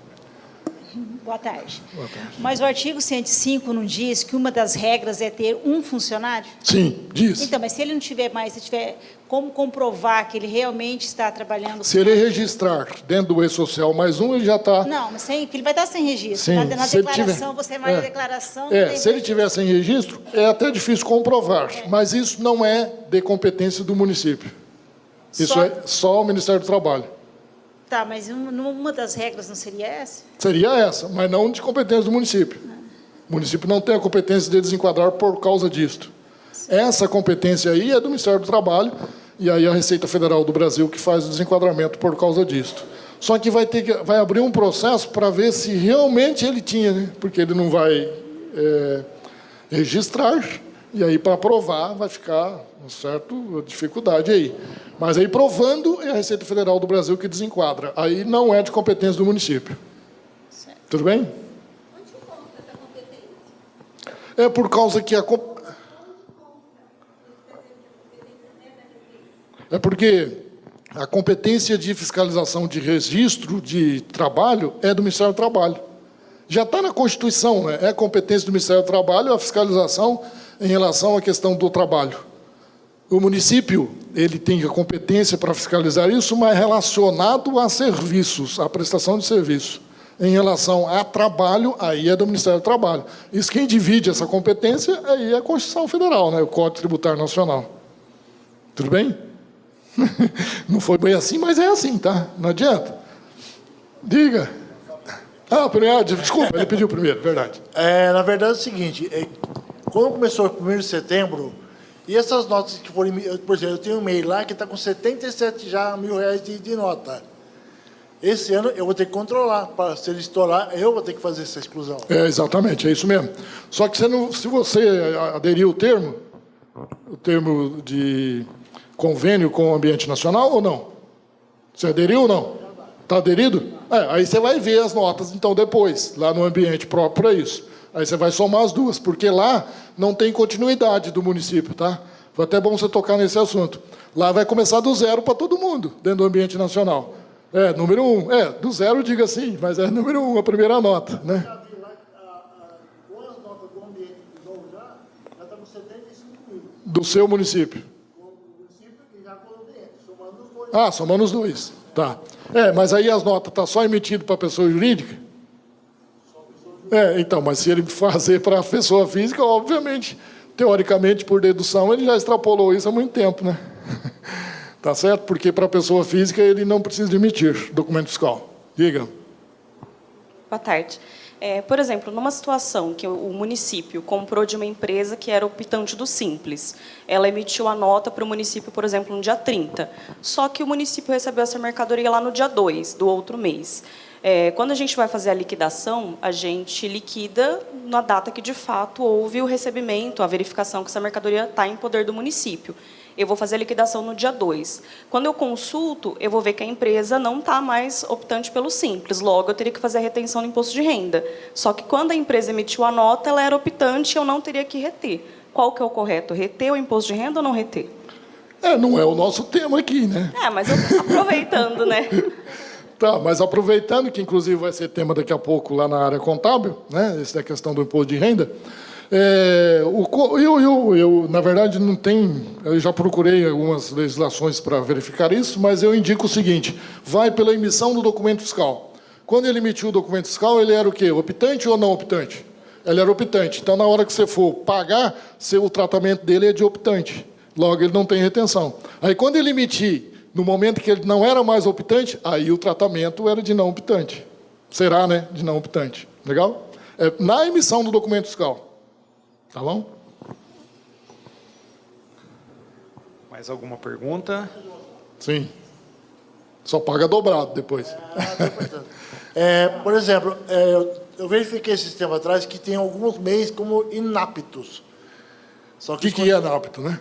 Boa tarde. Boa tarde. Mas o artigo 105 não diz que uma das regras é ter um funcionário? Sim, diz. Então, mas se ele não tiver mais, se tiver como comprovar que ele realmente está trabalhando... Se ele registrar dentro do E-Social mais um, ele já está... Não, mas sem, que ele vai estar sem registro. Sim, na declaração, você vai na declaração... se ele tiver sem registro, é até difícil comprovar, mas isso não é de competência do município. Isso é só o Ministério do Trabalho. Tá, mas uma das regras não seria essa? Seria essa, mas não de competência do município. O município não tem a competência de desenquadrar por causa disto. Essa competência aí é do Ministério do Trabalho, e aí a Receita Federal do Brasil que faz o desenquadramento por causa disto. Só que vai abrir um processo para ver se realmente ele tinha, né? Porque ele não vai registrar, e aí para provar vai ficar uma certa dificuldade aí. Mas aí, provando, é a Receita Federal do Brasil que desenquadra. Aí não é de competência do município. Certo. Tudo bem? Onde encontra essa competência? É por causa que É porque a competência de fiscalização de registro de trabalho é do Ministério do Trabalho. Já está na Constituição, né? É competência do Ministério do Trabalho a fiscalização em relação à questão do trabalho. O município, ele tem a competência para fiscalizar isso, mas relacionado a serviços, à prestação de serviço. Em relação a trabalho, aí é do Ministério do Trabalho. Isso quem divide essa competência, aí é a Constituição Federal, né? O Código Tributário Nacional. Tudo bem? Não foi bem assim, mas é assim, tá? Não adianta. Diga. Desculpa, ele pediu primeiro, verdade. Na verdade é o seguinte, quando começou o 1º de setembro, e essas notas que foram... Por exemplo, eu tenho um e-mail lá que está com 77 já mil reais de nota. Esse ano eu vou ter que controlar. Se ele estourar, eu vou ter que fazer essa exclusão. Exatamente, é isso mesmo. Só que se você aderir o termo de convênio com o Ambiente Nacional ou não? Você aderiu ou não? Está aderido? Aí você vai ver as notas, então, depois, lá no ambiente próprio para isso. Aí você vai somar as duas, porque lá não tem continuidade do município, tá? Foi até bom você tocar nesse assunto. Lá vai começar do zero para todo mundo, dentro do ambiente nacional. Número 1. Do zero, diga assim, mas é número 1, a primeira nota, né? Com as notas do ambiente já está com 75 mil. Do seu município. O município que já com o ambiente, somando os dois. Somando os dois, tá. Mas aí as notas estão só emitidas para a pessoa jurídica? Então, mas se ele fazer para a pessoa física, obviamente, teoricamente, por dedução, ele já extrapolou isso há muito tempo, né? Tá certo? Porque para a pessoa física ele não precisa de emitir documento fiscal. Diga. Boa tarde. Por exemplo, numa situação que o município comprou de uma empresa que era optante do Simples, ela emitiu a nota para o município, por exemplo, no dia 30, só que o município recebeu essa mercadoria lá no dia 2 do outro mês. Quando a gente vai fazer a liquidação, a gente liquida na data que, de fato, houve o recebimento, a verificação que essa mercadoria está em poder do município. Eu vou fazer a liquidação no dia 2. Quando eu consulto, eu vou ver que a empresa não está mais optante pelo Simples. Logo, eu teria que fazer a retenção do imposto de renda. Só que, quando a empresa emitiu a nota, ela era optante e eu não teria que reter. Qual que é o correto? Reter o imposto de renda ou não reter? Não é o nosso tema aqui, né? Mas eu aproveitando, né? Tá, mas aproveitando, que inclusive vai ser tema daqui a pouco lá na área contábil, né? Essa é a questão do imposto de renda. Eu, na verdade, não tem... Eu já procurei algumas legislações para verificar isso, mas eu indico o seguinte, vai pela emissão do documento fiscal. Quando ele emitiu o documento fiscal, ele era o quê? Optante ou não optante? Ele era optante. Então, na hora que você for pagar, o tratamento dele é de optante. Logo, ele não tem retenção. Aí, quando ele emitir, no momento que ele não era mais optante, aí o tratamento era de não optante. Será, né? De não optante. Legal? Na emissão do documento fiscal. Tá bom? Mais alguma pergunta? Sim. Só paga dobrado depois. Por exemplo, eu verifiquei esse tempo atrás que tem alguns MEIs como inaptos. O que é inapto, né?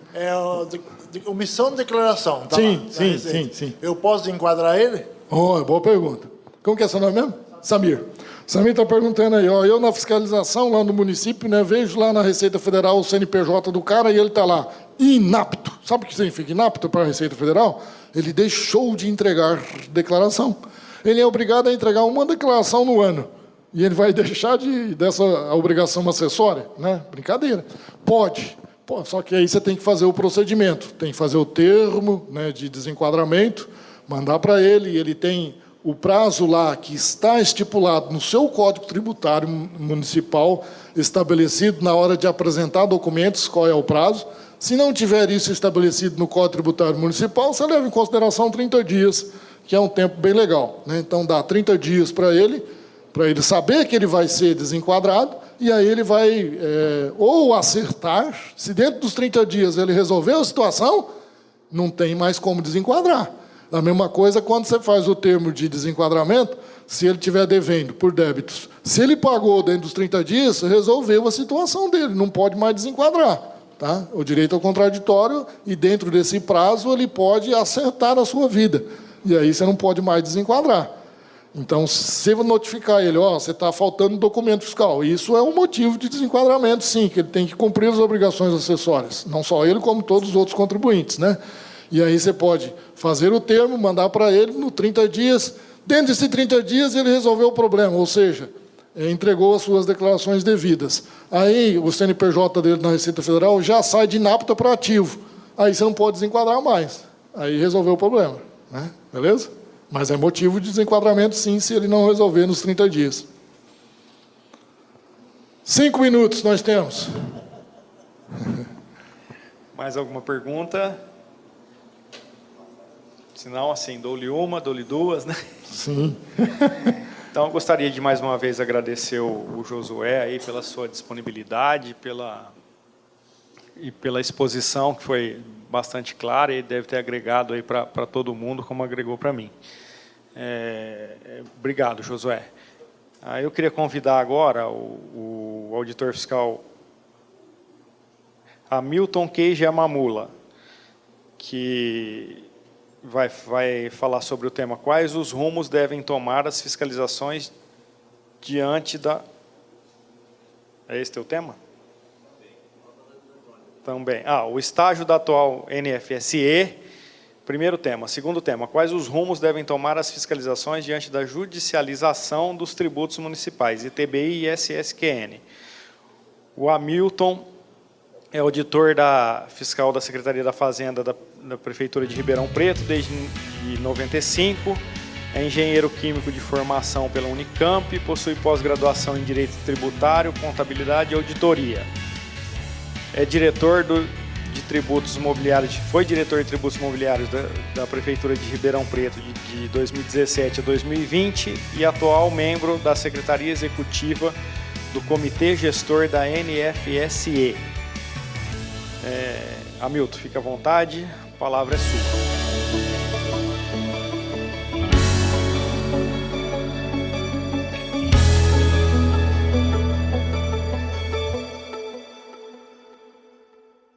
Omissão de declaração. Tá Sim, lá, sim. Eu posso enquadrar ele? Boa pergunta. Como que é seu nome mesmo? Samir. Samir está perguntando aí, eu na fiscalização lá no município, né, vejo lá na Receita Federal o CNPJ do cara e ele está lá, inapto. Sabe o que significa inapto para a Receita Federal? Ele deixou de entregar declaração. Ele é obrigado a entregar uma declaração no ano. E ele vai deixar dessa obrigação acessória? Né? Brincadeira. Pode, só que aí você tem que fazer o procedimento. Tem que fazer o termo, né, de desenquadramento, mandar para ele, e ele tem o prazo lá que está estipulado no seu Código Tributário Municipal, estabelecido na hora de apresentar documentos, qual é o prazo. Se não tiver isso estabelecido no Código Tributário Municipal, você leva em consideração 30 dias, que é um tempo bem legal, né? Então, dá 30 dias para ele saber que ele vai ser desenquadrado, e aí ele vai ou acertar, se dentro dos 30 dias ele resolver a situação, não tem mais como desenquadrar. A mesma coisa quando você faz o termo de desenquadramento, se ele estiver devendo por débitos. Se ele pagou dentro dos 30 dias, resolveu a situação dele, não pode mais desenquadrar. Tá? O direito ao contraditório, e dentro desse prazo, ele pode acertar a sua vida. E aí você não pode mais desenquadrar. Então, se você notificar ele, você está faltando documento fiscal, isso é um motivo de desenquadramento, sim, que ele tem que cumprir as obrigações acessórias. Não só ele, como todos os outros contribuintes, né? E aí você pode fazer o termo, mandar para ele no 30 dias. Dentro desses 30 dias, ele resolveu o problema, ou seja, entregou as suas declarações devidas. Aí o CNPJ dele na Receita Federal já sai de inapto para ativo. Aí você não pode desenquadrar mais. Aí resolveu o problema. Né? Beleza? Mas é motivo de desenquadramento, sim, se ele não resolver nos 30 dias. 5 minutos nós temos. Mais alguma pergunta? Se não, assim, dou-lhe uma, dou-lhe duas, né? Sim. Então, eu gostaria de, mais uma vez, agradecer o Josué aí pela sua disponibilidade, e pela exposição, que foi bastante clara e deve ter agregado aí para todo mundo, como agregou para mim. Obrigado, Josué. Eu queria convidar agora o auditor fiscal Hamilton Keiji Yamamula, que vai falar sobre o tema quais os rumos devem tomar as fiscalizações diante da... É esse teu tema? Também. O estágio da atual NFSE, primeiro tema. Segundo tema, quais os rumos devem tomar as fiscalizações diante da judicialização dos tributos municipais, ITBI e SSQN. O Hamilton é auditor fiscal da Secretaria da Fazenda da Prefeitura de Ribeirão Preto desde 95, é engenheiro químico de formação pela Unicamp, possui pós-graduação em Direito Tributário, Contabilidade e Auditoria. É diretor de tributos imobiliários, foi diretor de tributos imobiliários da Prefeitura de Ribeirão Preto de 2017 a 2020 e atual membro da Secretaria Executiva do Comitê Gestor da NFSE. Hamilton, fica à vontade, a palavra é sua.